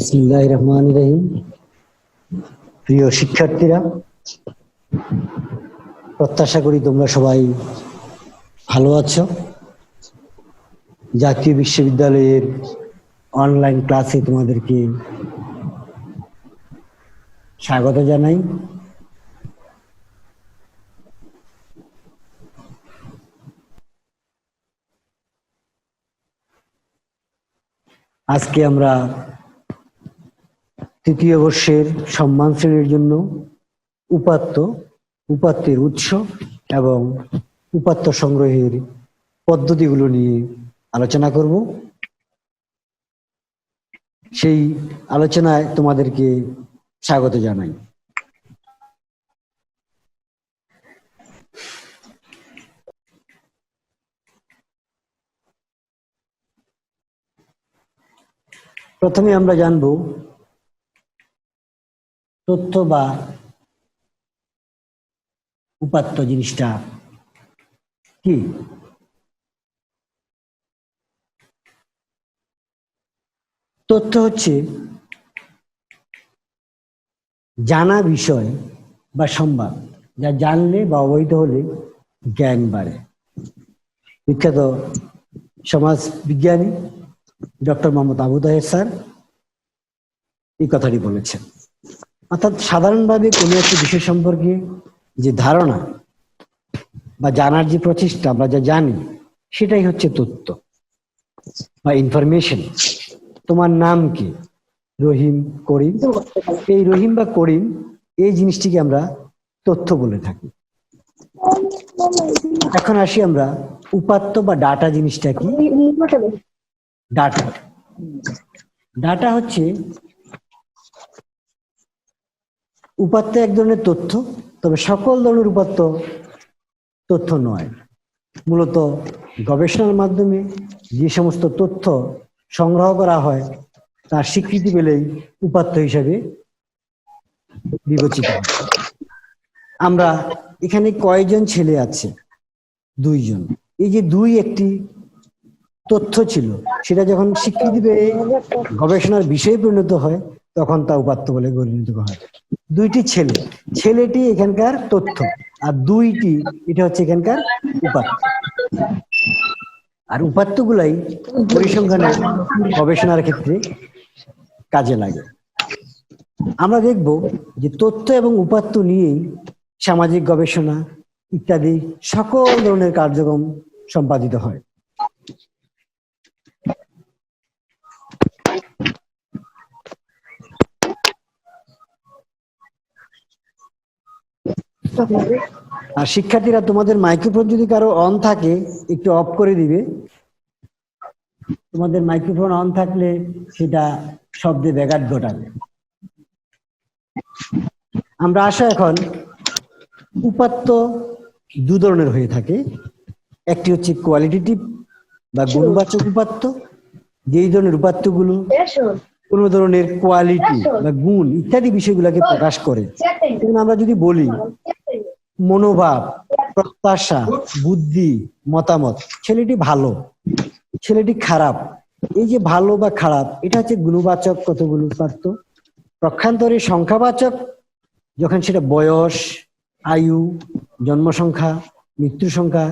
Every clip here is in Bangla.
বিসমিল্লাহির রহমানির রহিম। প্রিয় শিক্ষার্থীরা, প্রত্যাশা করি তোমরা সবাই ভালো আছো। জাতীয় বিশ্ববিদ্যালয়ের অনলাইন ক্লাসে তোমাদেরকে স্বাগত জানাই। আজকে আমরা তৃতীয় বর্ষের সম্মান শ্রেণীর জন্য উপাত্তের উৎস এবং উপাত্ত সংগ্রহের পদ্ধতিগুলো নিয়ে আলোচনা করব। সেই আলোচনায় তোমাদেরকে স্বাগত জানাই। প্রথমে আমরা জানব তথ্য বা উপাত্ত জিনিসটা কি। তথ্য হচ্ছে জানা বিষয় বা সংবাদ, যা জানলে বা অবহিত হলে জ্ঞান বাড়ে। বিখ্যাত সমাজ বিজ্ঞানী ডক্টর মোহাম্মদ আবু তাহের স্যার এই কথাটি বলেছেন। অর্থাৎ সাধারণভাবে কোনো একটি বিষয় সম্পর্কে যে ধারণা বা জানার যে প্রচেষ্টা, আমরা যা জানি সেটাই হচ্ছে তথ্য বা ইনফরমেশন। তোমার নাম কি? রহিম, করিম। এই রহিম বা করিম এই জিনিসটিকে আমরা তথ্য বলে থাকি। এখন আসি আমরা উপাত্ত বা ডাটা জিনিসটা কি। ডাটা হচ্ছে উপাত্ত এক ধরনের তথ্য, তবে সকল ধরনের উপাত্ত তথ্য নয়। মূলত গবেষণার মাধ্যমে যে সমস্ত তথ্য সংগ্রহ করা হয় তার স্বীকৃতি পেলেই উপাত্ত হিসাবে বিবেচিত হয়। আমরা এখানে কয়জন ছেলে আছে? 2 জন। এই যে 2 একটি তথ্য ছিল, সেটা যখন স্বীকৃতি পেয়ে গবেষণার বিষয়ে পরিণত হয় তখন তা উপাত্ত বলে গণ্য হয়। 2টি ছেলে, ছেলেটি এখানকার তথ্য আর 2টি এটা হচ্ছে এখানকার উপাত্ত। আর উপাত্তগুলাই পরিসংখ্যানে গবেষণার ক্ষেত্রে কাজে লাগে। আমরা দেখব যে তথ্য এবং উপাত্ত নিয়েই সামাজিক গবেষণা ইত্যাদি সকল ধরনের কার্যক্রম সম্পাদিত হয়। আর শিক্ষার্থীরা, তোমাদের মাইক্রোফোন যদি কারো অন থাকে একটু অফ করে দিবে। তোমাদের মাইক্রোফোন অন থাকলে সেটা শব্দে ব্যাঘাত ঘটাবে। আমরা আসা এখন উপাত্ত 2 ধরনের হয়ে থাকে। একটি হচ্ছে কোয়ালিটেটিভ বা গুণবাচক উপাত্ত, যেই ধরনের উপাত্তগুলো কোন ধরনের কোয়ালিটি বা গুণ ইত্যাদি বিষয়গুলোকে প্রকাশ করে। যেমন আমরা যদি বলি মনোভাব, প্রত্যাশা, বুদ্ধি, মতামত, ছেলেটি ভালো, ছেলেটি খারাপ। এই যে ভালো বা খারাপ, এটা হচ্ছে গুণবাচক কতগুলো উপাত্ত। পক্ষান্তরে সংখ্যাবাচক, যখন সেটা বয়স, আয়ু, জন্ম সংখ্যা, মৃত্যু সংখ্যা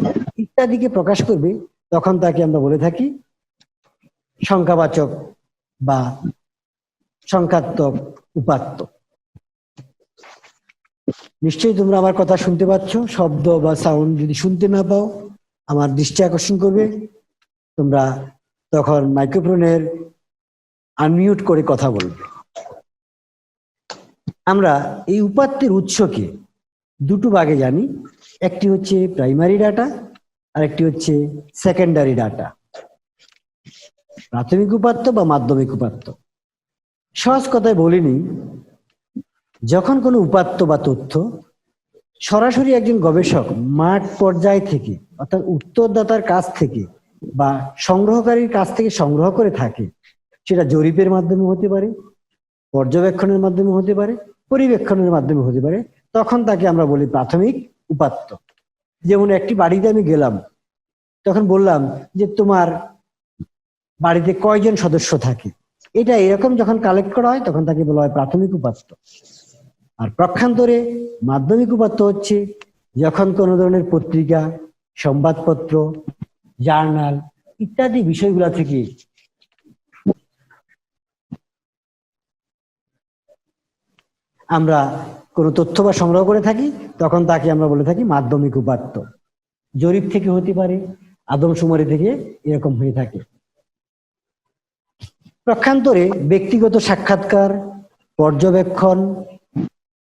ইত্যাদিকে প্রকাশ করবে, তখন তাকে আমরা বলে থাকি সংখ্যাবাচক বা সংখ্যাত্মক উপাত্ত। নিশ্চয়ই তোমরা আমার কথা শুনতে পাচ্ছ। শব্দ বা সাউন্ড যদি শুনতে না পাও আমার দৃষ্টি আকর্ষণ করবে। তোমরা তখন মাইক্রোফোনের আনমিউট করে কথা বলবে। আমরা এই উপাত্তের উৎসকে 2টো ভাগে জানি। একটি হচ্ছে প্রাইমারি ডাটা আর একটি হচ্ছে সেকেন্ডারি ডাটা, প্রাথমিক উপাত্ত বা মাধ্যমিক উপাত্ত। সহজ কথায় বলিনি, যখন কোনো উপাত্ত বা তথ্য সরাসরি একজন গবেষক মাঠ পর্যায় থেকে অর্থাৎ উত্তরদাতার কাছ থেকে বা সংগ্রহকারীর কাছ থেকে সংগ্রহ করে থাকে, সেটা জরিপের মাধ্যমে হতে পারে, পর্যবেক্ষণের মাধ্যমে হতে পারে, পরিবেক্ষণের মাধ্যমে হতে পারে, তখন তাকে আমরা বলি প্রাথমিক উপাত্ত। যেমন একটি বাড়িতে আমি গেলাম, তখন বললাম যে তোমার বাড়িতে কয়জন সদস্য থাকে, এটা এরকম যখন কালেক্ট করা হয় তখন তাকে বলা হয় প্রাথমিক উপাত্ত। আর পক্ষান্তরে মাধ্যমিক উপাত্ত হচ্ছে যখন কোনো ধরনের পত্রিকা, সংবাদপত্র, জার্নাল ইত্যাদি বিষয়গুলো থেকে আমরা কোনো তথ্য বা সংগ্রহ করে থাকি, তখন তাকে আমরা বলে থাকি মাধ্যমিক উপাত্ত। জরিপ থেকে হতে পারে, আদমশুমারি থেকে এরকম হয়ে থাকে। পক্ষান্তরে ব্যক্তিগত সাক্ষাৎকার, পর্যবেক্ষণ,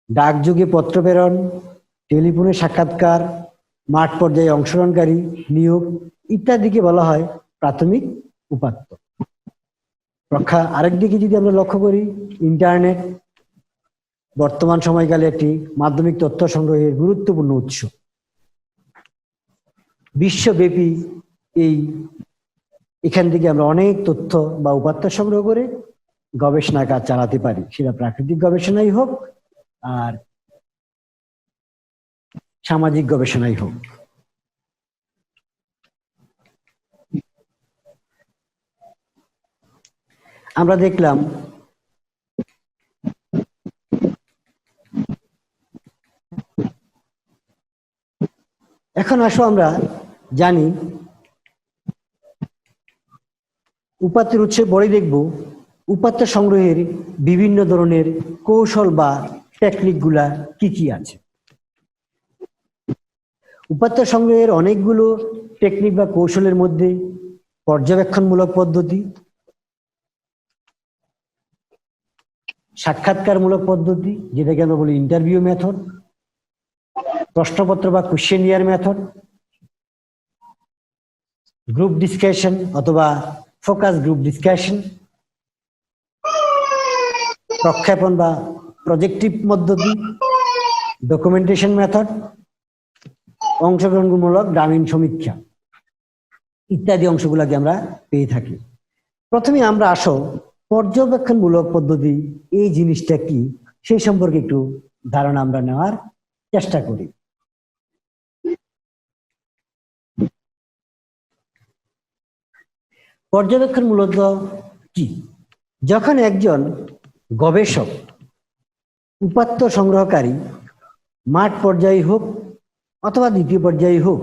ডাকযোগে পত্র প্রেরণ, টেলিফোনে সাক্ষাৎকার, মাঠ পর্যায়ে অংশগ্রহণকারী নিয়োগ ইত্যাদিকে বলা হয় প্রাথমিক উপাত্ত। আরেকদিকে যদি আমরা লক্ষ্য করি, ইন্টারনেট বর্তমান সময়কালে একটি মাধ্যমিক তথ্য সংগ্রহের গুরুত্বপূর্ণ উৎস। বিশ্বব্যাপী এখান থেকে আমরা অনেক তথ্য বা উপাত্ত সংগ্রহ করে গবেষণা কাজ চালাতে পারি, সেটা প্রাকৃতিক গবেষণাই হোক আর সামাজিক গবেষণাই হোক। আমরা দেখলাম এখন আসো আমরা জানি উপাত্তের উৎসে পরে দেখব উপাত্ত সংগ্রহের বিভিন্ন ধরনের কৌশল বা টেকনিক গুলা কি কি আছে। উপাত্ত সংগ্রহের অনেকগুলো টেকনিক বা কৌশলের মধ্যে পর্যবেক্ষণমূলক পদ্ধতি, সাক্ষাৎকারমূলক পদ্ধতি যেটাকে আমরা বলি ইন্টারভিউ মেথড, প্রশ্নপত্র বা কোশ্চেনিয়ার মেথড, গ্রুপ ডিসকাশন অথবা ফোকাস গ্রুপ ডিসকাশন, প্রক্ষেপণ বা প্রজেক্টিভ পদ্ধতি, ডকুমেন্টেশন মেথড, অংশগ্রহণমূলক গ্রামীণ সমীক্ষা ইত্যাদি অংশগুলোকে আমরা পেয়ে থাকি। প্রথমে আমরা আসো পর্যবেক্ষণমূলক পদ্ধতি এই জিনিসটা কি সেই সম্পর্কে একটু ধারণা আমরা নেওয়ার চেষ্টা করি। পর্যবেক্ষণ মূলত কি? যখন একজন গবেষক, উপাত্ত সংগ্রহকারী মাঠ পর্যায়ে হোক অথবা দ্বিতীয় পর্যায়ে হোক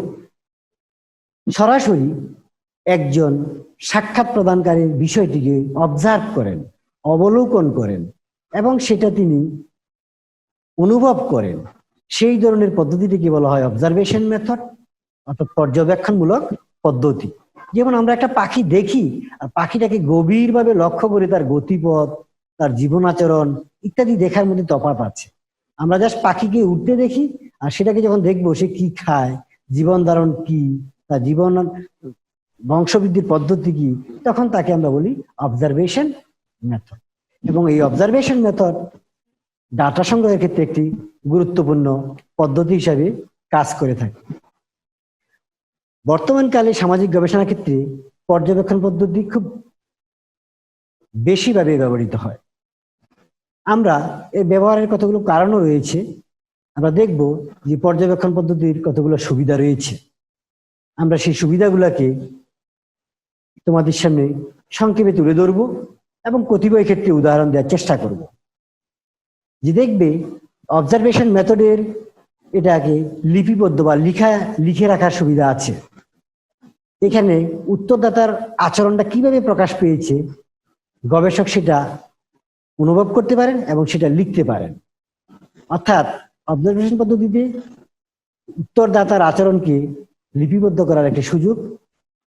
সরাসরি একজন সাক্ষাৎ প্রদানকারীর বিষয়টিকে অবজার্ভ করেন, অবলোকন করেন এবং সেটা তিনি অনুভব করেন, সেই ধরনের পদ্ধতিটিকে বলা হয় অবজারভেশন মেথড অর্থাৎ পর্যবেক্ষণমূলক পদ্ধতি। যেমন আমরা একটা পাখি দেখি আর পাখিটাকে গভীরভাবে লক্ষ্য করে তার গতিপথ, তার জীবন আচরণ ইত্যাদি দেখার মধ্যে তফাৎ আছে। আমরা জাস্ট পাখিকে উঠতে দেখি আর সেটাকে যখন দেখবো সে কি খায়, জীবন ধারণ কি, তার জীবন বংশবৃদ্ধির পদ্ধতি কি, তখন তাকে আমরা বলি অবজারভেশন মেথড। এবং এই অবজারভেশন মেথড ডাটা সংগ্রহের ক্ষেত্রে একটি গুরুত্বপূর্ণ পদ্ধতি হিসাবে কাজ করে থাকে। বর্তমানকালে সামাজিক গবেষণার ক্ষেত্রে পর্যবেক্ষণ পদ্ধতি খুব বেশিভাবে ব্যবহৃত হয়। আমরা এর ব্যবহারের কতগুলো কারণও রয়েছে। আমরা দেখব যে পর্যবেক্ষণ পদ্ধতির কতগুলো সুবিধা রয়েছে। আমরা সেই সুবিধাগুলোকে তোমাদের সামনে সংক্ষেপে তুলে ধরবো এবং কতিপয় ক্ষেত্রে উদাহরণ দেওয়ার চেষ্টা করব। যে দেখবে অবজারভেশন মেথডের এটাকে লিপিবদ্ধ বা লিখে রাখার সুবিধা আছে। এখানে উত্তরদাতার আচরণটা কিভাবে প্রকাশ পেয়েছে গবেষক সেটা অনুভব করতে পারেন এবং সেটা লিখতে পারেন। অর্থাৎ অবজারভেশন পদ্ধতিতে উত্তরদাতার আচরণকে লিপিবদ্ধ করার একটি সুযোগ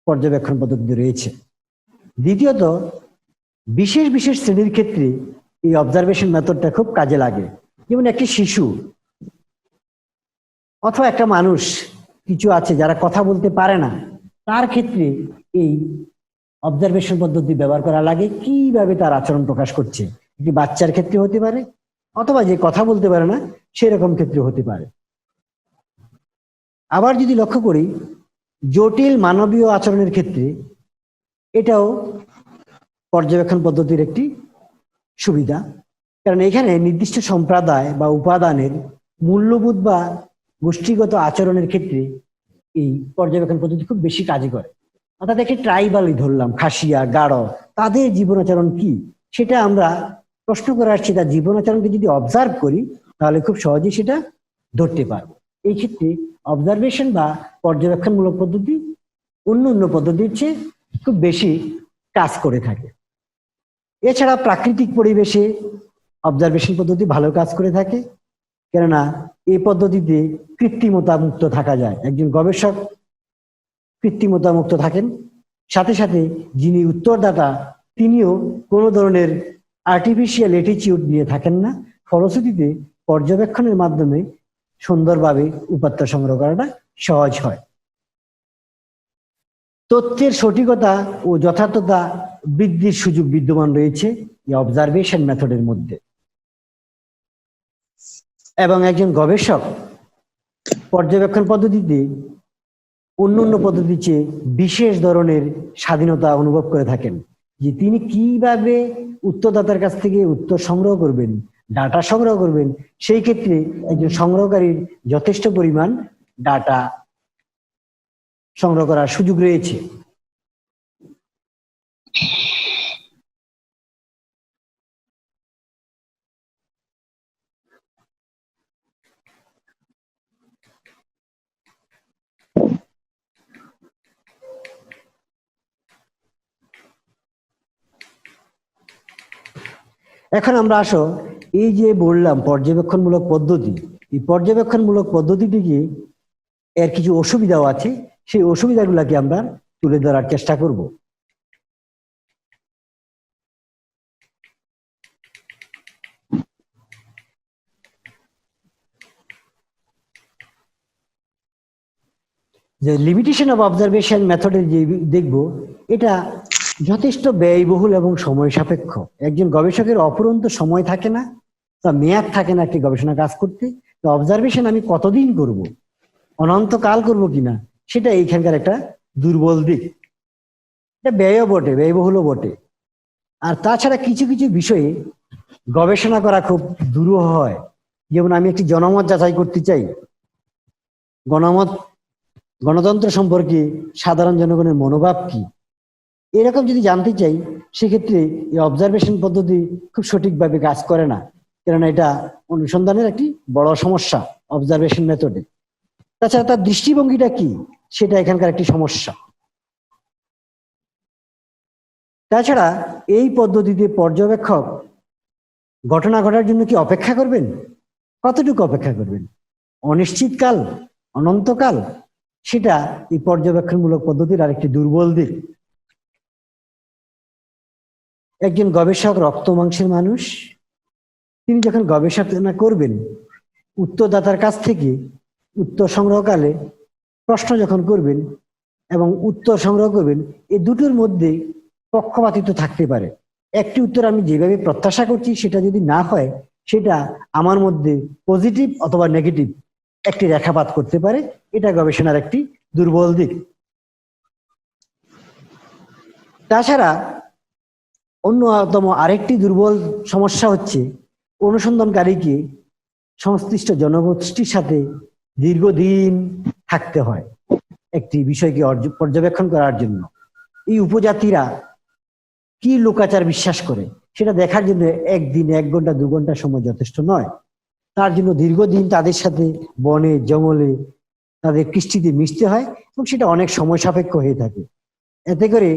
পর্যবেক্ষণ পদ্ধতিতে রয়েছে। দ্বিতীয়ত, বিশেষ বিশেষ শ্রেণীর ক্ষেত্রে এই অবজারভেশন মেথডটা খুব কাজে লাগে। যেমন একটি শিশু অথবা একটা মানুষ, কিছু আছে যারা কথা বলতে পারে না, তার ক্ষেত্রে এই অবজারভেশন পদ্ধতি ব্যবহার করা লাগে। কিভাবে তার আচরণ প্রকাশ করছে, একটি বাচ্চার ক্ষেত্রে হতে পারে অথবা যে কথা বলতে পারে না সেরকম ক্ষেত্রে হতে পারে। আবার যদি লক্ষ্য করি জটিল মানবীয় আচরণের ক্ষেত্রে, এটাও পর্যবেক্ষণ পদ্ধতির একটি সুবিধা। কারণ এখানে নির্দিষ্ট সম্প্রদায় বা উপাদানের মূল্যবোধ বা গোষ্ঠীগত আচরণের ক্ষেত্রে এই পর্যবেক্ষণ পদ্ধতি খুব বেশি কাজে করে। অর্থাৎ একটি ট্রাইবালই ধরলাম, খাসিয়া, গাঢ়, তাদের জীবনাচরণ কি, সেটা আমরা প্রশ্ন করে আসছি, তার জীবনাচরণকে যদি অবজার্ভ করি তাহলে খুব সহজেই সেটা ধরতে পারবো। এই ক্ষেত্রে অবজারভেশন বা পর্যবেক্ষণমূলক পদ্ধতি অন্য পদ্ধতির চেয়ে খুব বেশি কাজ করে থাকে। এছাড়া প্রাকৃতিক পরিবেশে অবজারভেশন পদ্ধতি ভালো কাজ করে থাকে, কেননা এই পদ্ধতিতে কৃত্রিমতা মুক্ত থাকা যায়। একজন গবেষক কৃত্রিমতা মুক্ত থাকেন, সাথে সাথে যিনি উত্তরদাতা তিনিও কোনো ধরনের আর্টিফিশিয়াল অ্যাটিটিউড নিয়ে থাকেন না। ফলশ্রুতিতে পর্যবেক্ষণের মাধ্যমে সুন্দরভাবে উপাত্ত সংগ্রহ করাটা সহজ হয়। তথ্যের সঠিকতা ও যথার্থতা বৃদ্ধির সুযোগ বিদ্যমান রয়েছে এই অবজারভেশন মেথডের মধ্যে, এবং একজন গবেষক পর্যবেক্ষণ পদ্ধতিতে অন্য পদ্ধতির চেয়ে বিশেষ ধরনের স্বাধীনতা অনুভব করে থাকেন, যে তিনি কিভাবে উত্তরদাতার কাছ থেকে উত্তর সংগ্রহ করবেন, ডাটা সংগ্রহ করবেন। সেই ক্ষেত্রে একজন সংগ্রহকারীর যথেষ্ট পরিমাণ ডাটা সংগ্রহ করার সুযোগ রয়েছে। এখন আমরা আসো, এই যে বললাম পর্যবেক্ষণমূলক পদ্ধতি, এই পর্যবেক্ষণমূলক পদ্ধতিটিকে এর কিছু অসুবিধাও আছে, সেই অসুবিধাগুলোকে আমরা তুলে ধরার চেষ্টা করব। যে লিমিটেশন অফ অবজারভেশন মেথডে যে দেখব, এটা যথেষ্ট ব্যয়বহুল এবং সময় সাপেক্ষ। একজন গবেষকের অফুরন্ত সময় থাকে না, তা মেয়াদ থাকে না একটি গবেষণা কাজ করতে। তো অবজারভেশন আমি কতদিন করব, অনন্তকাল করব কিনা, সেটা এইখানকার একটা দুর্বল দিক। এটা ব্যয়ও বটে, ব্যয়বহুলও বটে। আর তাছাড়া কিছু কিছু বিষয়ে গবেষণা করা খুব দুরূহ হয়। যেমন আমি একটি জনমত যাচাই করতে চাই, গণতন্ত্র সম্পর্কে সাধারণ জনগণের মনোভাব কি, এরকম যদি জানতে চাই, সেক্ষেত্রে এই অবজারভেশন পদ্ধতি খুব সঠিকভাবে কাজ করে না, কেননা এটা অনুসন্ধানের একটি বড় সমস্যা অবজারভেশন মেথডে। তাছাড়া তার দৃষ্টিভঙ্গিটা কি, সেটা এখানকার একটি সমস্যা। তাছাড়া এই পদ্ধতিতে পর্যবেক্ষক ঘটনা ঘটার জন্য কি অপেক্ষা করবেন, কতটুকু অপেক্ষা করবেন, অনিশ্চিতকাল, অনন্তকাল, সেটা এই পর্যবেক্ষণমূলক পদ্ধতির আরেকটি দুর্বল দিক। একজন গবেষক রক্ত মাংসের মানুষ, তিনি যখন গবেষণা করবেন, উত্তরদাতার কাছ থেকে উত্তর সংগ্রহকালে প্রশ্ন যখন করবেন এবং উত্তর সংগ্রহ করবেন, এই দুটোর মধ্যে পক্ষপাতিত্ব থাকতে পারে। একটি উত্তর আমি যেভাবে প্রত্যাশা করছি সেটা যদি না হয়, সেটা আমার মধ্যে পজিটিভ অথবা নেগেটিভ একটি রেখাপাত করতে পারে। এটা গবেষণার একটি দুর্বল দিক। তাছাড়া অন্যতম আরেকটি দুর্বল সমস্যা হচ্ছে, অনুসন্ধানকারীকে সংশ্লিষ্ট জনগোষ্ঠীর সাথে দীর্ঘদিন থাকতে হয় একটি বিষয়কে পর্যবেক্ষণ করার জন্য। এই উপজাতিরা কি লোকাচার বিশ্বাস করে সেটা দেখার জন্য একদিন, 1 ঘন্টা 2 ঘন্টা সময় যথেষ্ট নয়। তার জন্য দীর্ঘদিন তাদের সাথে বনে জঙ্গলে তাদের কৃষ্টিতে মিশতে হয়, এবং সেটা অনেক সময় সাপেক্ষ হয়ে থাকে। এতে করে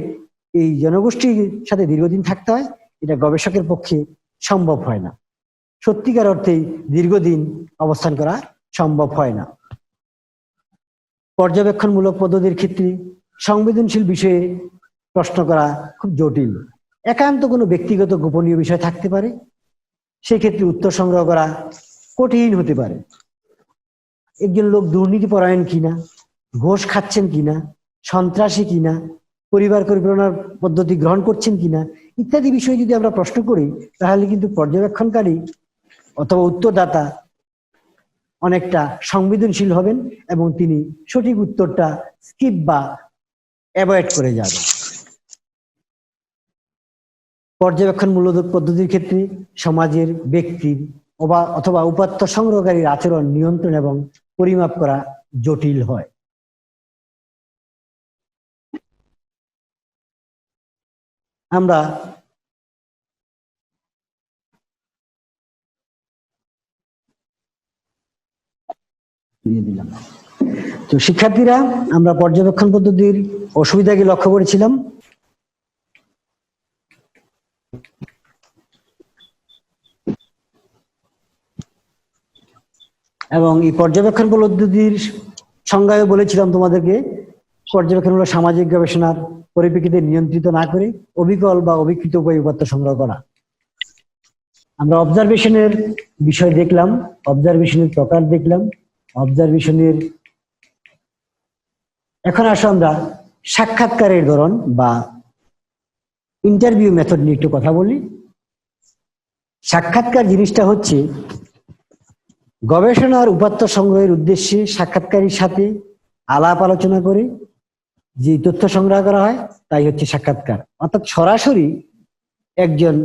এই জনগোষ্ঠীর সাথে দীর্ঘদিন থাকতে হয়, এটা গবেষকের পক্ষে সম্ভব হয় না। সত্যিকার অর্থেই দীর্ঘদিন অবস্থান করা সম্ভব হয় না। পর্যবেক্ষণমূলক পদ্ধতির ক্ষেত্রে সংবেদনশীল বিষয়ে প্রশ্ন করা খুব জটিল। একান্ত কোনো ব্যক্তিগত গোপনীয় বিষয় থাকতে পারে, সেক্ষেত্রে উত্তর সংগ্রহ করা কঠিন হতে পারে। একজন লোক দুর্নীতি পরায়ণ কিনা, ঘোষ খাচ্ছেন কিনা, সন্ত্রাসী কিনা, পরিবার পরিকল্পনার পদ্ধতি গ্রহণ করছেন কিনা, ইত্যাদি বিষয়ে যদি আমরা প্রশ্ন করি, তাহলে কিন্তু পর্যবেক্ষণকারী অথবা উত্তরদাতা অনেকটা সংবেদনশীল হবেন এবং তিনি সঠিক উত্তরটা স্কিপ বা অ্যাভয়েড করে যাবেন। পর্যবেক্ষণমূলক পদ্ধতির ক্ষেত্রে সমাজের, ব্যক্তির অথবা উপাত্ত সংগ্রহকারীর আচরণ নিয়ন্ত্রণ এবং পরিমাপ করা জটিল হয়। আমরা দিয়ে দিলাম। তো শিক্ষার্থীরা, আমরা পর্যবেক্ষণ পদ্ধতির অসুবিধাকে লক্ষ্য করেছিলাম। এবং এই পর্যবেক্ষণ পদ্ধতির সংজ্ঞায় বলেছিলাম তোমাদেরকে, পর্যবেক্ষণ হলো সামাজিক গবেষণার পরিপ্রেক্ষিতে নিয়ন্ত্রিত না করে অবিকল বা অবিকৃত উপায়ে উপাত্ত সংগ্রহ করা। আমরা অবজারভেশনের বিষয় দেখলাম, অবজারভেশনের প্রকার দেখলাম, অবজারভেশনের এখন আসো আমরা সাক্ষাৎকারের ধরন বা ইন্টারভিউ মেথড নিয়ে একটু কথা বলি। সাক্ষাৎকার জিনিসটা হচ্ছে গবেষণার উপাত্ত সংগ্রহের উদ্দেশ্যে সাক্ষাৎকারীর সাথে আলাপ আলোচনা করে যে তথ্য সংগ্রহ করা হয় তাই হচ্ছে সাক্ষাৎকার। অর্থাৎ সরাসরি একজন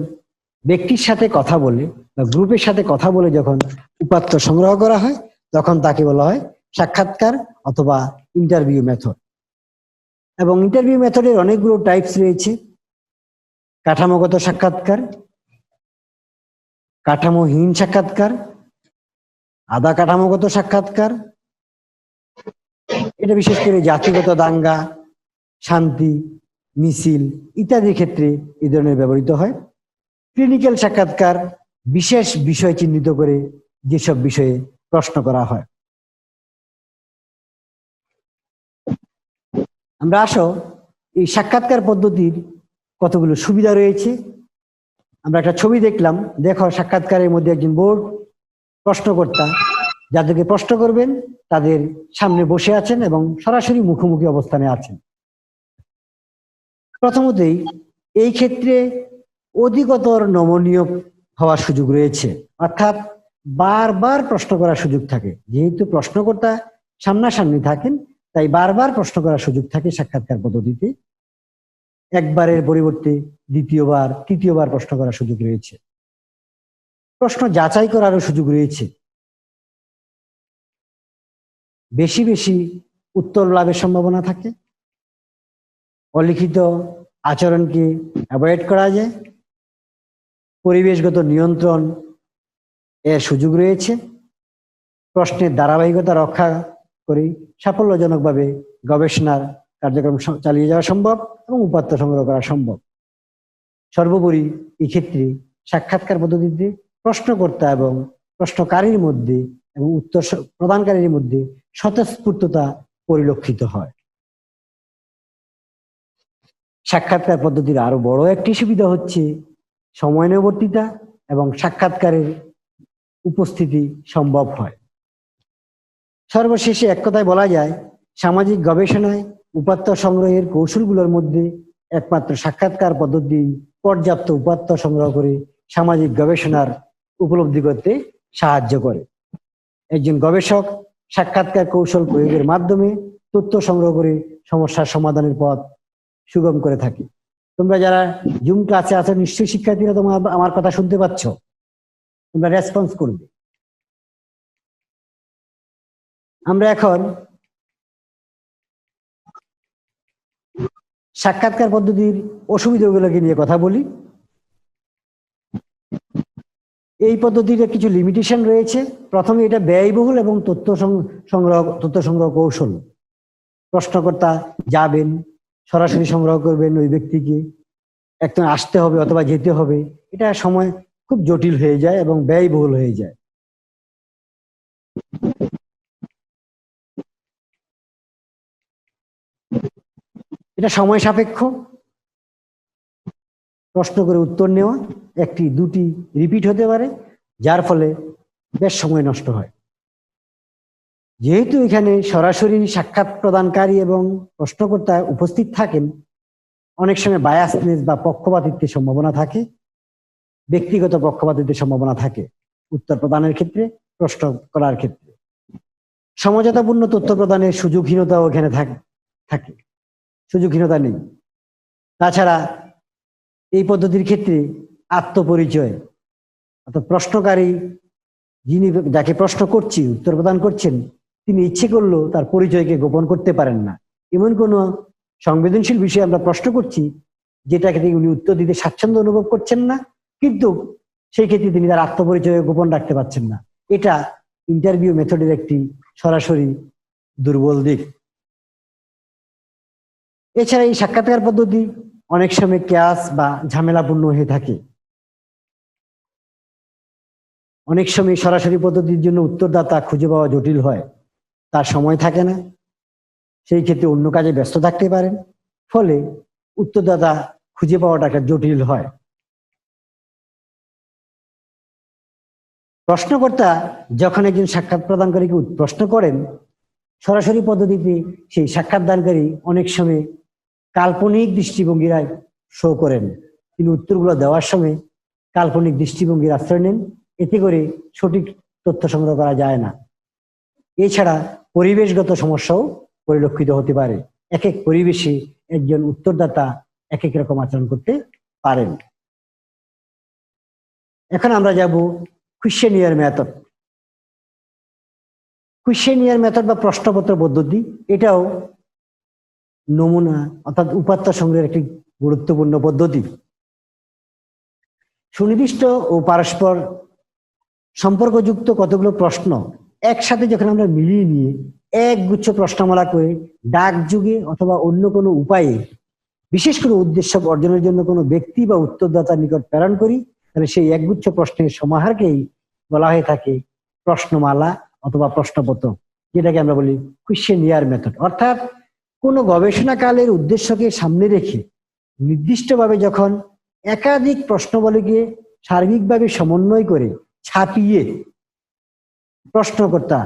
ব্যক্তির সাথে কথা বলে বা গ্রুপের সাথে কথা বলে যখন উপাত্ত সংগ্রহ করা হয় তখন তাকে বলা হয় সাক্ষাৎকার অথবা ইন্টারভিউ মেথড। এবং ইন্টারভিউ মেথডের অনেকগুলো টাইপস রয়েছে। কাঠামোগত সাক্ষাৎকার, কাঠামোহীন সাক্ষাৎকার, আধা কাঠামোগত সাক্ষাৎকার, এটা বিশেষ করে জাতিগত দাঙ্গা, শান্তি মিছিল ইত্যাদির ক্ষেত্রে এই ধরনের ব্যবহৃত হয়। ক্লিনিক্যাল সাক্ষাৎকার, বিশেষ বিষয় চিহ্নিত করে যেসব বিষয়ে প্রশ্ন করা হয়। আমরা আসো এই সাক্ষাৎকার পদ্ধতির কতগুলো সুবিধা রয়েছে। আমরা একটা ছবি দেখলাম, দেখো সাক্ষাৎকারের মধ্যে একজন বোর্ড প্রশ্নকর্তা যাদেরকে প্রশ্ন করবেন তাদের সামনে বসে আছেন এবং সরাসরি মুখোমুখি অবস্থানে আছেন। প্রথমতেই এই ক্ষেত্রে অধিকতর নমনীয় হওয়ার সুযোগ রয়েছে, অর্থাৎ বারবার প্রশ্ন করার সুযোগ থাকে। যেহেতু প্রশ্নকর্তা সামনাসামনি থাকেন তাই বারবার প্রশ্ন করার সুযোগ থাকে সাক্ষাৎকার পদ্ধতিতে। একবারের পরিবর্তে দ্বিতীয়বার তৃতীয়বার প্রশ্ন করার সুযোগ রয়েছে। প্রশ্ন যাচাই করারও সুযোগ রয়েছে। বেশি বেশি উত্তর লাভের সম্ভাবনা থাকে। অলিখিত আচরণকে অ্যাভয়েড করা যায়। পরিবেশগত নিয়ন্ত্রণ এর সুযোগ রয়েছে। প্রশ্নের ধারাবাহিকতা রক্ষা করে সাফল্যজনকভাবে গবেষণার কার্যক্রম চালিয়ে যাওয়া সম্ভব এবং উপাত্ত সংগ্রহ করা সম্ভব। সর্বোপরি এক্ষেত্রে সাক্ষাৎকার পদ্ধতিতে প্রশ্নকর্তা এবং প্রশ্নকারীর মধ্যে এবং উত্তর প্রদানকারীর মধ্যে স্বতঃস্ফূর্ততা পরিলক্ষিত হয়। সাক্ষাৎকার পদ্ধতির আরো বড় একটি সুবিধা হচ্ছে সময়ানুবর্তিতা এবং সাক্ষাৎকারের উপস্থিতি সম্ভব হয়। সর্বশেষে এক কথায় বলা যায়, সামাজিক গবেষণায় উপাত্ত সংগ্রহের কৌশলগুলোর মধ্যে একমাত্র সাক্ষাৎকার পদ্ধতি পর্যাপ্ত উপাত্ত সংগ্রহ করে সামাজিক গবেষণার উপলব্ধি করতে সাহায্য করে। একজন গবেষক সাক্ষাৎকার কৌশল প্রয়োগের মাধ্যমে তথ্য সংগ্রহ করে সমস্যার সমাধানের পথ সুগম করে থাকে। তোমরা যারা জুম ক্লাসে আছো নিশ্চয়ই শিক্ষার্থীরা তোমরা আমার কথা শুনতে পাচ্ছ, তোমরা রেসপন্স করবে। আমরা এখন সাক্ষাৎকার পদ্ধতির অসুবিধাগুলোকে নিয়ে কথা বলি। এই পদ্ধতির কিছু লিমিটেশন রয়েছে। প্রথমে এটা ব্যয়বহুল এবং তথ্য সংগ্রহ কৌশল। প্রশ্নকর্তা যাবেন, সরাসরি সংগ্রহ করবেন, ওই ব্যক্তিকে একদম আসতে হবে অথবা যেতে হবে, এটা সময় খুব জটিল হয়ে যায় এবং ব্যয়বহুল হয়ে যায়। এটা সময় সাপেক্ষ। প্রশ্ন করে উত্তর নেওয়া একটি দুটি রিপিট হতে পারে, যার ফলে বেশ সময় নষ্ট হয়। যেহেতু এখানে সরাসরি সাক্ষাৎ প্রদানকারী এবং প্রশ্নকর্তা উপস্থিত থাকেন, অনেক সময় বায়াসনেস বা পক্ষপাতিত্বের সম্ভাবনা থাকে, ব্যক্তিগত পক্ষপাতিত্বের সম্ভাবনা থাকে উত্তর প্রদানের ক্ষেত্রে, প্রশ্ন করার ক্ষেত্রে। সমঝোতাপূর্ণ তথ্য প্রদানের সুযোগহীনতাও এখানে থাকে, সুযোগহীনতা নেই। তাছাড়া এই পদ্ধতির ক্ষেত্রে আত্মপরিচয়, অর্থাৎ প্রশ্নকারী যিনি যাকে প্রশ্ন করছি উত্তর প্রদান করছেন তিনি ইচ্ছে করলেও তার পরিচয়কে গোপন করতে পারেন না। এমন কোনো সংবেদনশীল বিষয়ে আমরা প্রশ্ন করছি যেটাকে উনি উত্তর দিতে স্বাচ্ছন্দ্য অনুভব করছেন না, কিন্তু সেই ক্ষেত্রে তিনি তার আত্মপরিচয় গোপন রাখতে পারছেন না। এটা ইন্টারভিউ মেথডের একটি সরাসরি দুর্বল দিক। এছাড়া এই সাক্ষাৎকার পদ্ধতি অনেক সময় ক্যাশ বা ঝামেলাপূর্ণ হয়ে থাকে। অনেক সময় সরাসরি পদ্ধতির জন্য উত্তরদাতা খুঁজে পাওয়া জটিল হয়, তার সময় থাকে না, সেই ক্ষেত্রে অন্য কাজে ব্যস্ত থাকতে পারেন, ফলে উত্তরদাতা খুঁজে পাওয়াটা একটা জটিল হয়। প্রশ্নকর্তা যখন একজন সাক্ষাৎ প্রদানকারীকে প্রশ্ন করেন, সরাসরি পদ্ধতিতে সেই সাক্ষাৎদানকারী অনেক সময় কাল্পনিক দৃষ্টিভঙ্গিরায় শো করেন, তিনি উত্তরগুলো দেওয়ার সময় কাল্পনিক দৃষ্টিভঙ্গির আশ্রয় নেন, এতে করে সঠিক তথ্য সংগ্রহ করা যায় না। এছাড়া পরিবেশগত সমস্যাও পরিলক্ষিত হতে পারে, এক এক পরিবেশে একজন উত্তরদাতা এক এক রকম আচরণ করতে পারেন। এখন আমরা যাব কুয়েশনিয়ার মেথড। কুয়েশনিয়ার মেথড বা প্রশ্নপত্র পদ্ধতি, এটাও নমুনা অর্থাৎ উপাত্ত সংগ্রহের একটি গুরুত্বপূর্ণ পদ্ধতি। সুনির্দিষ্ট ও পারস্পর সম্পর্কযুক্ত কতগুলো প্রশ্ন একসাথে যখন আমরা মিলিয়ে নিয়ে একগুচ্ছ প্রশ্নমালা করে ডাকযোগে অথবা অন্য কোনো উপায়ে বিশেষ কোনো উদ্দেশ্য অর্জনের জন্য কোনো ব্যক্তি বা উত্তরদাতার নিকট প্রেরণ করি, তাহলে সেই একগুচ্ছ প্রশ্নের সমাহারকেই বলা হয়ে থাকে প্রশ্নমালা অথবা প্রশ্নপত্র, যেটাকে আমরা বলি কুয়েশনিয়ার মেথড। অর্থাৎ কোনো গবেষণাকালের উদ্দেশ্যকে সামনে রেখে নির্দিষ্টভাবে যখন একাধিক প্রশ্নবলীকে সার্বিকভাবে সমন্বয় করে ছাপিয়ে প্রশ্নকর্তা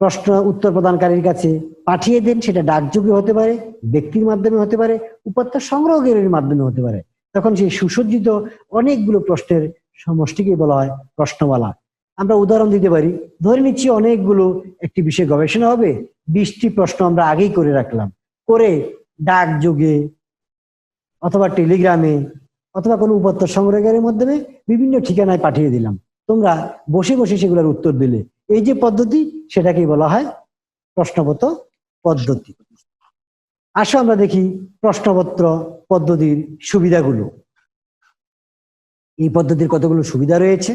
প্রশ্ন উত্তর প্রদানকারীর কাছে পাঠিয়ে দেন, সেটা ডাকযোগে হতে পারে, ব্যক্তির মাধ্যমে হতে পারে, উপাত্ত সংগ্রহের মাধ্যমে হতে পারে, তখন সেই সুসজ্জিত অনেকগুলো প্রশ্নের সমষ্টিকে বলা হয় প্রশ্নমালা। আমরা উদাহরণ দিতে পারি, ধরে নিচ্ছি অনেকগুলো একটি বিষয়ে গবেষণা হবে, 20টি প্রশ্ন আমরা আগেই করে রাখলাম, করে ডাকযোগে অথবা টেলিগ্রামে অথবা কোনো উপাত্ত সংগ্রহের মাধ্যমে বিভিন্ন ঠিকানায় পাঠিয়ে দিলাম, তোমরা বসে বসে সেগুলোর উত্তর দিলে। এই যে পদ্ধতি, সেটাকেই বলা হয় প্রশ্নপত্র পদ্ধতি। আসো আমরা দেখি প্রশ্নপত্র পদ্ধতির সুবিধাগুলো। এই পদ্ধতির কতগুলো সুবিধা রয়েছে।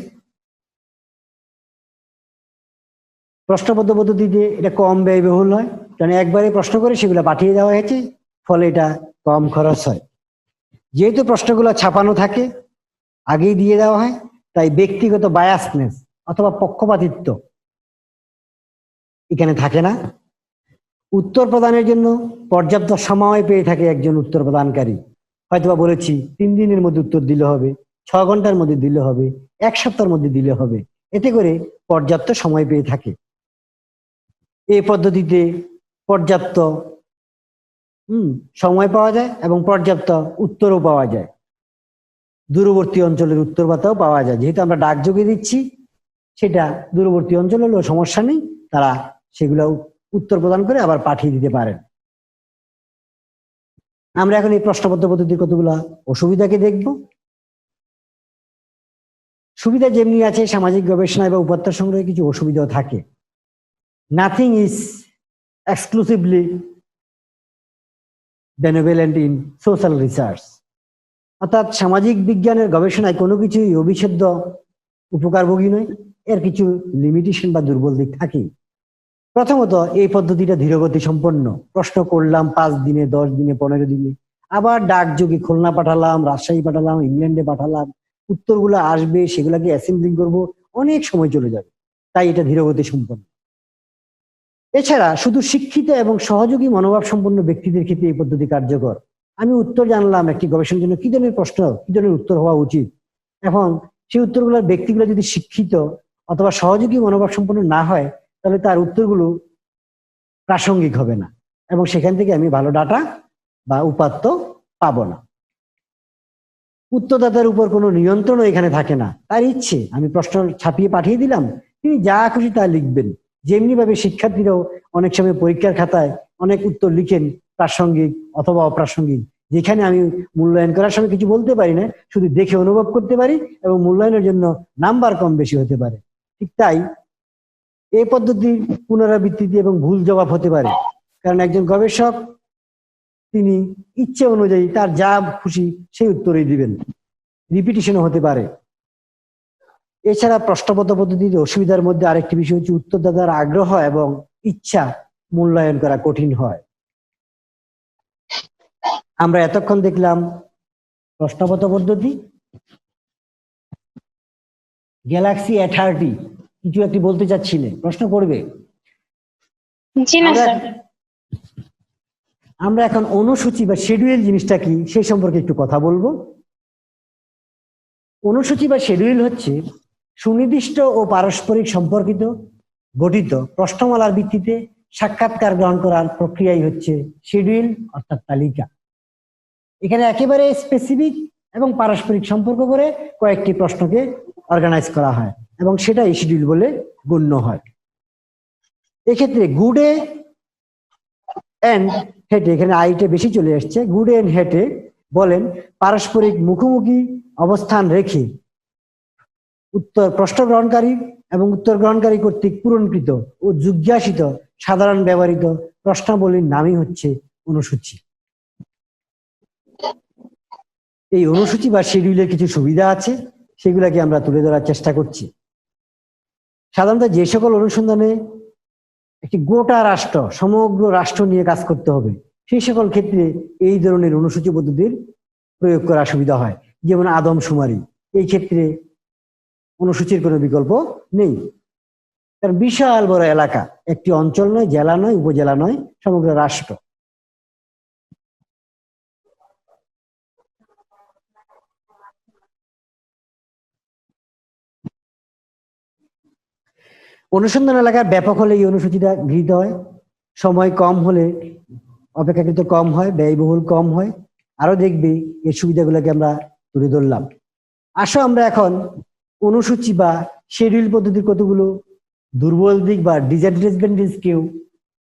প্রশ্নপত্র পদ্ধতিতে এটা কম ব্যয়বহুল হয়, কারণ একবারে প্রশ্ন করে সেগুলো পাঠিয়ে দেওয়া হয়েছে, ফলে এটা কম খরচ হয়। যেহেতু প্রশ্নগুলো ছাপানো থাকে, আগেই দিয়ে দেওয়া হয়, তাই ব্যক্তিগত বায়াসনেস অথবা পক্ষপাতিত্ব এখানে থাকে না। উত্তর প্রদানের জন্য পর্যাপ্ত সময় পেয়ে থাকে একজন উত্তর প্রদানকারী। হয়তোবা বলেছি 3 দিনের মধ্যে উত্তর দিলে হবে, 6 ঘন্টার মধ্যে দিলে হবে, 1 সপ্তাহের মধ্যে দিলে হবে, এতে করে পর্যাপ্ত সময় পেয়ে থাকে। এই পদ্ধতিতে পর্যাপ্ত সময় পাওয়া যায় এবং পর্যাপ্ত উত্তরও পাওয়া যায়। দূরবর্তী অঞ্চলের উত্তরবার্তাও পাওয়া যায়, যেহেতু আমরা ডাকযোগে দিচ্ছি, সেটা দূরবর্তী অঞ্চল হলেও সমস্যা নেই, তারা সেগুলো উত্তর প্রদান করে আবার পাঠিয়ে দিতে পারেন। আমরা এখন এই প্রশ্নপত্র পদ্ধতির কতগুলা অসুবিধাকে দেখব। সুবিধা যেমনি আছে, সামাজিক গবেষণা বা উপাত্ত সংগ্রহে কিছু অসুবিধাও থাকে। Nothing is exclusively benevolent in social research. অর্থাৎ সামাজিক বিজ্ঞানের গবেষণায় কোনো কিছুই অবিচ্ছেদ্য উপকারভোগী নয়, এর কিছু লিমিটেশন বা দুর্বল দিক থাকেই। প্রথমত, এই পদ্ধতিটা ধীরগতি সম্পন্ন। প্রশ্ন করলাম 5 দিনে, 10 দিনে, 15 দিনে, আবার ডাকযোগে খুলনা পাঠালাম, রাজশাহী পাঠালাম, ইংল্যান্ডে পাঠালাম, উত্তরগুলো আসবে, সেগুলাকে অ্যাসেম্বলিং করব, অনেক সময় চলে যাবে, তাই এটা ধীরগতি সম্পন্ন। এছাড়া শুধু শিক্ষিত এবং সহযোগী মনোভাব সম্পন্ন ব্যক্তিদের ক্ষেত্রে এই পদ্ধতি কার্যকর। আমি উত্তর জানলাম একটি গবেষণার জন্য কি ধরনের প্রশ্ন, কি ধরনের উত্তর হওয়া উচিত, এখন সেই উত্তরগুলোর ব্যক্তিগুলো যদি শিক্ষিত অথবা সহযোগী মনোভাব সম্পন্ন না হয়, তাহলে তার উত্তরগুলো প্রাসঙ্গিক হবে না এবং সেখান থেকে আমি ভালো ডাটা বা উপাত্ত পাবো না। উত্তরদাতার উপর কোনো নিয়ন্ত্রণও এখানে থাকে না, তার ইচ্ছে, আমি প্রশ্ন ছাপিয়ে পাঠিয়ে দিলাম, তিনি যা খুশি তা লিখবেন। যেমনি ভাবে শিক্ষার্থীরাও অনেক সময় পরীক্ষার খাতায় অনেক উত্তর লিখেন, প্রাসঙ্গিক অথবা অপ্রাসঙ্গিক, যেখানে আমি মূল্যায়ন করার সময় কিছু বলতে পারি না, শুধু দেখে অনুভব করতে পারি এবং মূল্যায়নের জন্য নাম্বার কম বেশি হতে পারে। ঠিক তাই এই পদ্ধতির পুনরাবৃত্তিতে এবং ভুল জবাব হতে পারে, কারণ একজন গবেষক তিনি ইচ্ছে অনুযায়ী তার যা খুশি সেই উত্তরই দিবেন, রিপিটিশনও হতে পারে। এছাড়া প্রশ্নপত্র পদ্ধতির অসুবিধার মধ্যে আরেকটি বিষয় হচ্ছে উত্তরদাতার আগ্রহ এবং ইচ্ছা মূল্যায়ন করা কঠিন হয়। আমরা এতক্ষণ দেখলাম প্রশ্নপত্র পদ্ধতি, গ্যালাক্সি A30 কিছু একটি বলতে চাচ্ছিলে, প্রশ্ন করবে? জি না স্যার। আমরা এখন অনুসূচি বা শিডিউল জিনিসটা কি সেই সম্পর্কে একটু কথা বলবো। অনুসূচি বা শিডিউল হচ্ছে সুনির্দিষ্ট ও পারস্পরিক সম্পর্কিত গঠিত প্রশ্নমালার ভিত্তিতে সাক্ষাৎকার গ্রহণ করার প্রক্রিয়াই হচ্ছে শিডিউল অর্থাৎ তালিকা। এখানে একেবারে স্পেসিফিক এবং পারস্পরিক সম্পর্ক করে কয়েকটি প্রশ্নকে অর্গানাইজ করা হয় এবং সেটাই শিডিউল বলে গণ্য হয়। এক্ষেত্রে গুডে এন্ড হেটে, এখানে আইটে বেশি চলে আসছে, গুডে এন্ড হেটে বলেন পারস্পরিক মুখোমুখি অবস্থান রেখে উত্তর প্রশ্ন গ্রহণকারী এবং উত্তর গ্রহণকারী কর্তৃক পূরণকৃত ও জিজ্ঞাসিত সাধারণ ব্যবহৃত প্রশ্নাবলীর নামই হচ্ছে অনুসূচি। এই অনুসূচি বা শিডিউলের কিছু সুবিধা আছে, সেগুলাকে আমরা তুলে ধরার চেষ্টা করছি। সাধারণত যে সকল অনুসন্ধানে একটি গোটা রাষ্ট্র, সমগ্র রাষ্ট্র নিয়ে কাজ করতে হবে, সেই সকল ক্ষেত্রে এই ধরনের অনুসূচি পদ্ধতির প্রয়োগ করা সুবিধা হয়। যেমন আদমশুমারি, এই ক্ষেত্রে অনুসূচির কোনো বিকল্প নেই, কারণ বিশাল বড় এলাকা, একটি অঞ্চল নয়, জেলা নয়, উপজেলা নয়, সমগ্র রাষ্ট্র। অনুসন্ধান এলাকা ব্যাপক হলে এই অনুসূচিটা গৃহীত হয়, সময় কম হলে অপেক্ষাকৃত কম হয়, ব্যয়বহুল কম হয়। আরো দেখবি এর সুবিধাগুলোকে আমরা তুলে ধরলাম। আসো আমরা এখন অনুসূচি বা শিডিউল পদ্ধতির কতগুলো দুর্বল দিক বা ডিসঅ্যাডভান্টেজকেও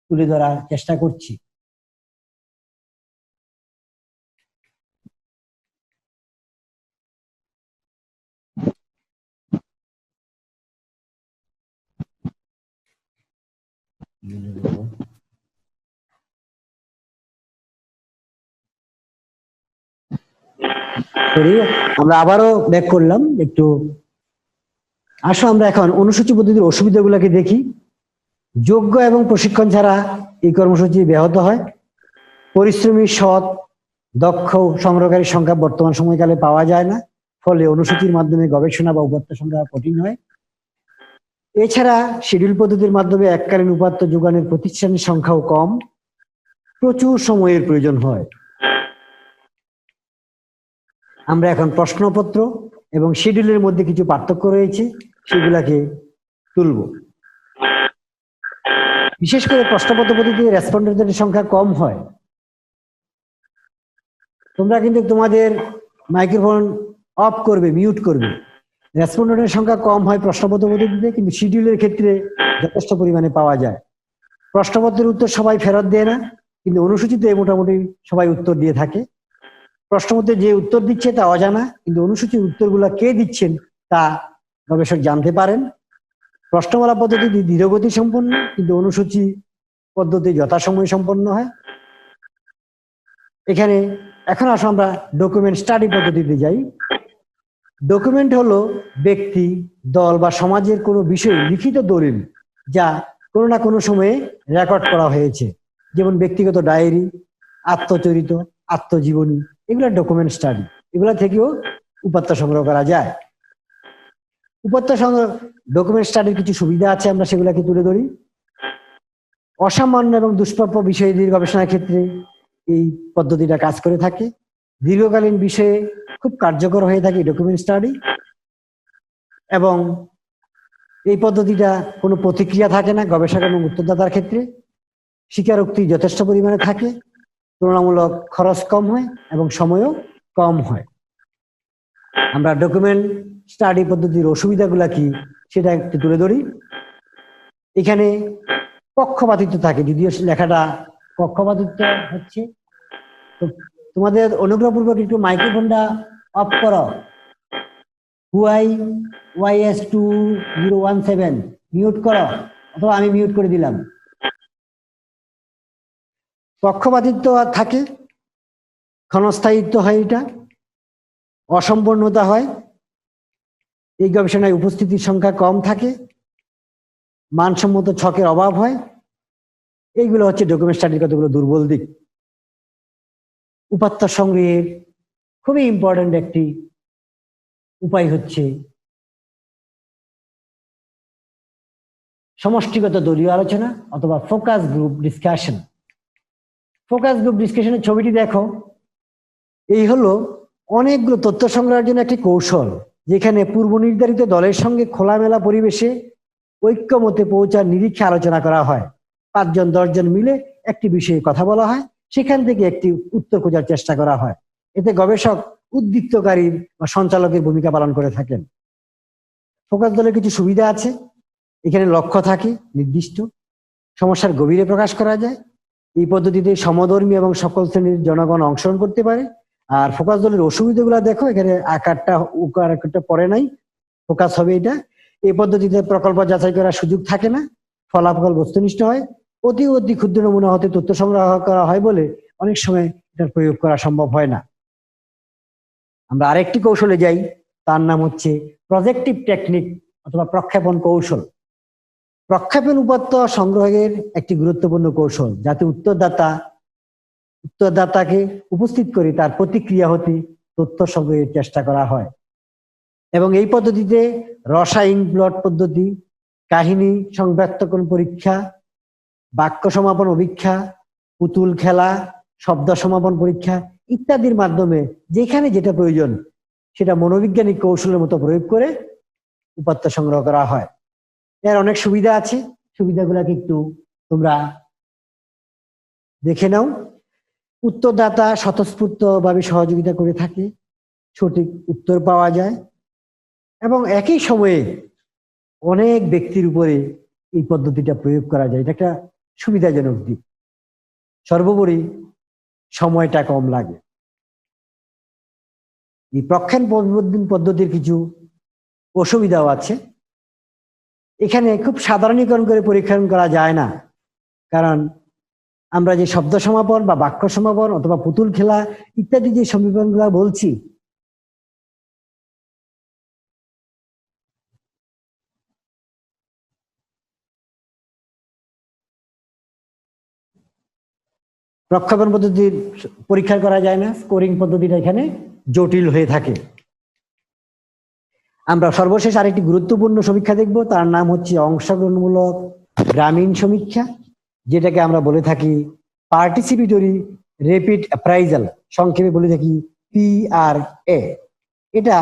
তুলে ধরার চেষ্টা করছি। আমরা আবারও ব্যাক করলাম একটু। আসো আমরা এখন অনুসূচি পদ্ধতির অসুবিধাগুলোকে দেখি। যোগ্য এবং প্রশিক্ষণ ছাড়া এই কর্মসূচি ব্যাহত হয়। পরিশ্রমী, সৎ, দক্ষ সংগ্রহকারীর সংখ্যা বর্তমান সময়কালে পাওয়া যায় না, ফলে অনুসূচির মাধ্যমে গবেষণা বা উপাত্ত সংগ্রহ কঠিন হয়। এছাড়া শিডিউল পদ্ধতির মাধ্যমে এককালীন উপাত্ত যোগানের প্রতিষ্ঠানের সংখ্যাও কম, প্রচুর সময়ের প্রয়োজন হয়। আমরা এখন প্রশ্নপত্র এবং শিডিউলের মধ্যে কিছু পার্থক্য রয়েছে, সেগুলাকে তুলব। বিশেষ করে প্রশ্নপত্র পদ্ধতিতে রেসপন্ডেন্টদের সংখ্যা কম হয়। তোমরা কিন্তু তোমাদের মাইক্রোফোন অফ করবে, মিউট করবে। রেসপন্ডেন্টের সংখ্যা কম হয় প্রশ্নপত্র পদ্ধতিতে, কিন্তু শিডিউলের ক্ষেত্রে যথেষ্ট পরিমাণে পাওয়া যায়। প্রশ্নপত্রের উত্তর সবাই ফেরত দেয় না, কিন্তু অনুসূচিতে মোটামুটি সবাই উত্তর দিয়ে থাকে। প্রশ্নপত্রে যে উত্তর দিচ্ছে তা অজানা, কিন্তু অনুসূচির উত্তরগুলো কে দিচ্ছেন তা গবেষক জানতে পারেন। প্রশ্নমালা পদ্ধতি ধীরগতি সম্পন্ন, কিন্তু অনুসূচি পদ্ধতি যথাসময়ে সম্পন্ন হয়। এখানে এখন আসো আমরা ডকুমেন্ট স্টাডি পদ্ধতিতে যাই। ডকুমেন্ট হলো ব্যক্তি, দল বা সমাজের কোনো বিষয়ে লিখিত দলিল, যা কোনো না কোনো সময়ে রেকর্ড করা হয়েছে, যেমন ব্যক্তিগত ডায়েরি, আত্মচরিত, আত্মজীবনী, এগুলো ডকুমেন্ট স্টাডি। এগুলা থেকেও উপাত্ত সংগ্রহ করা যায়। উপাত্ত সংগ্রহ ডকুমেন্ট স্টাডির কিছু সুবিধা আছে, আমরা সেগুলাকে তুলে ধরি। অসামান্য এবং দুষ্প্রাপ্য বিষয়টির গবেষণার ক্ষেত্রে এই পদ্ধতিটা কাজ করে থাকে। দীর্ঘকালীন বিষয়ে খুব কার্যকর হয়ে থাকে ডকুমেন্ট স্টাডি, এবং এই পদ্ধতিটা কোনো প্রতিক্রিয়া থাকে না গবেষক এবং উত্তরদাতার ক্ষেত্রে। স্বীকারোক্তি যথেষ্ট পরিমাণে থাকে, তুলনামূলক খরচ কম হয় এবং সময়ও কম হয়। আমরা ডকুমেন্ট স্টাডি পদ্ধতির অসুবিধাগুলা কি সেটা একটু তুলে ধরি। এখানে পক্ষপাতিত্ব থাকে, যদিও লেখাটা পক্ষপাতিত্ব হচ্ছে। তো তোমাদের অনুগ্রহপূর্বক একটু মাইক্রোফোনটা অফ করো। YS2017 মিউট করো, অথবা আমি মিউট করে দিলাম। পক্ষপাতিত্ব থাকে, ক্ষণস্থায়িত্ব হয়, এটা অসম্পূর্ণতা হয়। এই গবেষণায় উপস্থিতির সংখ্যা কম থাকে, মানসম্মত ছকের অভাব হয়। এইগুলো হচ্ছে ডকুমেন্ট স্টাডির কতগুলো দুর্বল দিক। উপাত্ত সংগ্রহের খুবই ইম্পর্ট্যান্ট একটি উপায় হচ্ছে সমষ্টিগত দলীয় আলোচনা অথবা focus group discussion. Focus group ডিসকাশনের ছবিটি দেখো। এই হলো অনেকগুলো তথ্য সংগ্রহের জন্য একটি কৌশল, যেখানে পূর্ব নির্ধারিত দলের সঙ্গে খোলামেলা পরিবেশে ঐক্যমতে পৌঁছার নিরীক্ষে আলোচনা করা হয়। 5 জন 10 জন মিলে একটি বিষয়ে কথা বলা হয়, সেখান থেকে একটি উত্তর খোঁজার চেষ্টা করা হয়। এতে গবেষক উদ্দীপ্তকারীর বা সঞ্চালকের ভূমিকা পালন করে থাকেন। ফোকাস দলের কিছু সুবিধা আছে। এখানে লক্ষ্য থাকে নির্দিষ্ট, সমস্যার গভীরে প্রকাশ করা যায়। এই পদ্ধতিতে সমধর্মী এবং সকল শ্রেণীর জনগণ অংশগ্রহণ করতে পারে। আর ফোকাস দলের অসুবিধাগুলো দেখো, এখানে আকারটা পড়ে নাই, ফোকাস হবে এটা। এই পদ্ধতিতে প্রকল্প যাচাই করার সুযোগ থাকে না, ফলাফল বস্তুনিষ্ঠ হয়। অতি ক্ষুদ্র নমুনা হতে তথ্য সংগ্রহ করা হয় বলে অনেক সময় এটার প্রয়োগ করা সম্ভব হয় না। আমরা আরেকটি কৌশলে যাই, তার নাম হচ্ছে প্রজেক্টিভ টেকনিক অথবা প্রক্ষেপণ কৌশল। প্রক্ষেপণ উপাত্ত সংগ্রহের একটি গুরুত্বপূর্ণ কৌশল, যাতে উত্তরদাতাকে উপস্থিত করে তার প্রতিক্রিয়া হতে তথ্য সংগ্রহের চেষ্টা করা হয়। এবং এই পদ্ধতিতে রসায়ন প্লট পদ্ধতি, কাহিনী সংব্যক্তকরণ পরীক্ষা, বাক্য সমাপন অভীক্ষা, পুতুল খেলা, শব্দ সমাপন পরীক্ষা ইত্যাদির মাধ্যমে যেখানে যেটা প্রয়োজন সেটা মনোবৈজ্ঞানিক কৌশলের মতো প্রয়োগ করে উপাত্ত সংগ্রহ করা হয়। এর অনেক সুবিধা আছে, সুবিধাগুলোকে একটু তোমরা দেখে নাও। উত্তরদাতা স্বতঃস্ফূর্তভাবে সহযোগিতা করে থাকে, সঠিক উত্তর পাওয়া যায় এবং একই সময়ে অনেক ব্যক্তির উপরে এই পদ্ধতিটা প্রয়োগ করা যায়। এটা একটা সুবিধাজনক দিক। সর্বোপরি সময়টা কম লাগে। এই প্রক্ষেপণ পদ্ধতির কিছু অসুবিধাও আছে। এখানে খুব সাধারণীকরণ করে পরীক্ষা করা যায় না, কারণ আমরা যে শব্দ সমাপন বা বাক্য সমাপন অথবা পুতুল খেলা ইত্যাদি যে সমীকরণগুলো বলছি, প্রক্ষেপণ পদ্ধতির পরীক্ষা করা যায় না, স্কোরিং পদ্ধতিটা এখানে জটিল হয়ে থাকে। আমরা সর্বশেষ আরেকটি গুরুত্বপূর্ণ সমীক্ষা দেখব, তার নাম হচ্ছে অংশগ্রহণমূলক গ্রামীণ সমীক্ষা, যেটাকে আমরা বলে থাকি পার্টিসিপেটরি র্যাপিড অ্যাপ্রাইজাল, সংক্ষেপে বলে থাকি PRA। এটা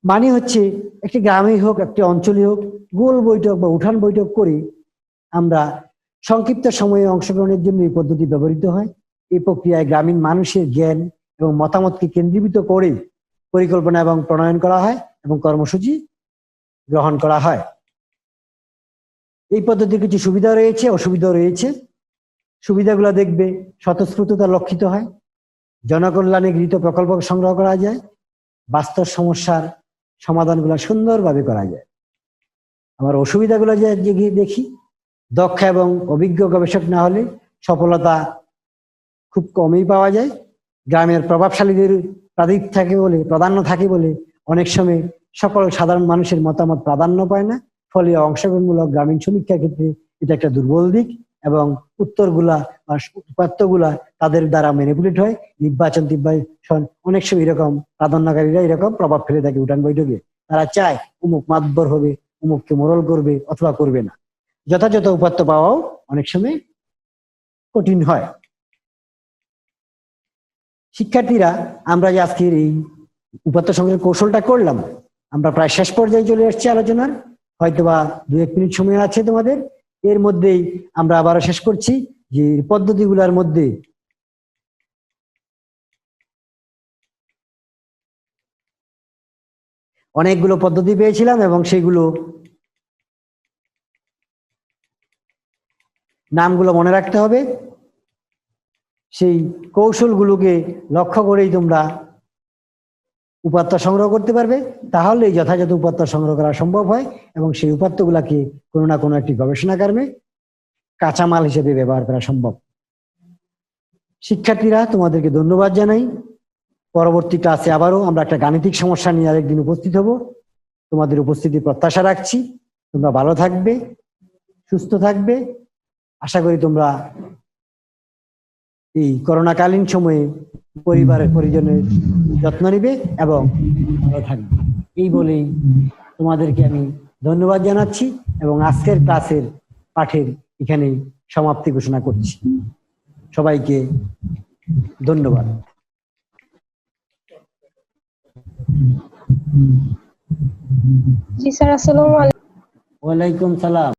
মানে হচ্ছে একটি গ্রামে হোক একটি অঞ্চলে হোক গোল বৈঠক বা উঠান বৈঠক করে আমরা সংক্ষিপ্ত সময়ে অংশগ্রহণের জন্য এই পদ্ধতি ব্যবহৃত হয়। এই প্রক্রিয়ায় গ্রামীণ মানুষের জ্ঞান এবং মতামতকে কেন্দ্রীভূত করে পরিকল্পনা এবং প্রণয়ন করা হয় এবং কর্মসূচি গ্রহণ করা হয়। এই পদ্ধতির কিছু সুবিধা রয়েছে, অসুবিধা রয়েছে। সুবিধাগুলো দেখবে, স্বতঃস্ফূর্ততা লক্ষিত হয়, জনকল্যাণে গৃহীত প্রকল্প সংগ্রহ করা যায়, বাস্তব সমস্যার সমাধানগুলো সুন্দরভাবে করা যায়। আমার অসুবিধাগুলো যে দেখি, দক্ষ এবং অভিজ্ঞ গবেষক না হলে সফলতা খুব কমই পাওয়া যায়। গ্রামের প্রভাবশালীদের প্রাধান্য থাকে বলে অনেক সময় সকল সাধারণ মানুষের মতামত প্রাধান্য পায় না, ফলে অংশগ্রহণমূলক গ্রামীণ সমীক্ষার ক্ষেত্রে এটা একটা দুর্বল দিক এবং উত্তরগুলা বা উপাত্তগুলা তাদের দ্বারা ম্যানিপুলেট হয়। নির্বাচন অনেক সময় এরকম প্রাধান্যকারীরা এরকম প্রভাব ফেলে থাকে উঠান বৈঠকে। তারা চায় অমুক মাতব্বর হবে, অমুককে মোড়ল করবে অথবা করবে না। যথাযথ উপাত্ত পাওয়াও অনেক সময় কঠিন হয়। শিক্ষার্থীরা, আমরা যে আজকের এই উপাত্ত সংগ্রহের কৌশলটা করলাম, আমরা প্রায় শেষ পর্যায়ে চলে এসেছি আলোচনার। হয়তোবা 2-1 মিনিট সময় আছে তোমাদের। এর মধ্যেই আমরা আবারও শেষ করছি যে পদ্ধতিগুলোর মধ্যে অনেকগুলো পদ্ধতি পেয়েছিলাম এবং সেগুলো নামগুলো মনে রাখতে হবে। সেই কৌশলগুলোকে লক্ষ্য করেই তোমরা উপাত্ত সংগ্রহ করতে পারবে, তাহলেই যথাযথ উপাত্ত সংগ্রহ করা সম্ভব হয় এবং সেই উপাত্তগুলাকে কোনো না কোনো একটি গবেষণা কর্মে কাঁচামাল হিসেবে ব্যবহার করা সম্ভব। শিক্ষার্থীরা, তোমাদেরকে ধন্যবাদ জানাই। পরবর্তী ক্লাসে আবারও আমরা একটা গাণিতিক সমস্যা নিয়ে আরেকদিন উপস্থিত হব। তোমাদের উপস্থিতি প্রত্যাশা রাখছি। তোমরা ভালো থাকবে, সুস্থ থাকবে। আশা করি তোমরা এই করোনাকালীন সময়ে পরিবারের পরিজনের যত্ন নিবে এবং ভালো থাকবে। এই বলেই তোমাদেরকে আমি ধন্যবাদ জানাচ্ছি এবং আজকের ক্লাসের পাঠের এখানে সমাপ্তি ঘোষণা করছি। সবাইকে ধন্যবাদ। জি স্যার, আসসালামু আলাইকুম। ওয়ালাইকুম সালাম।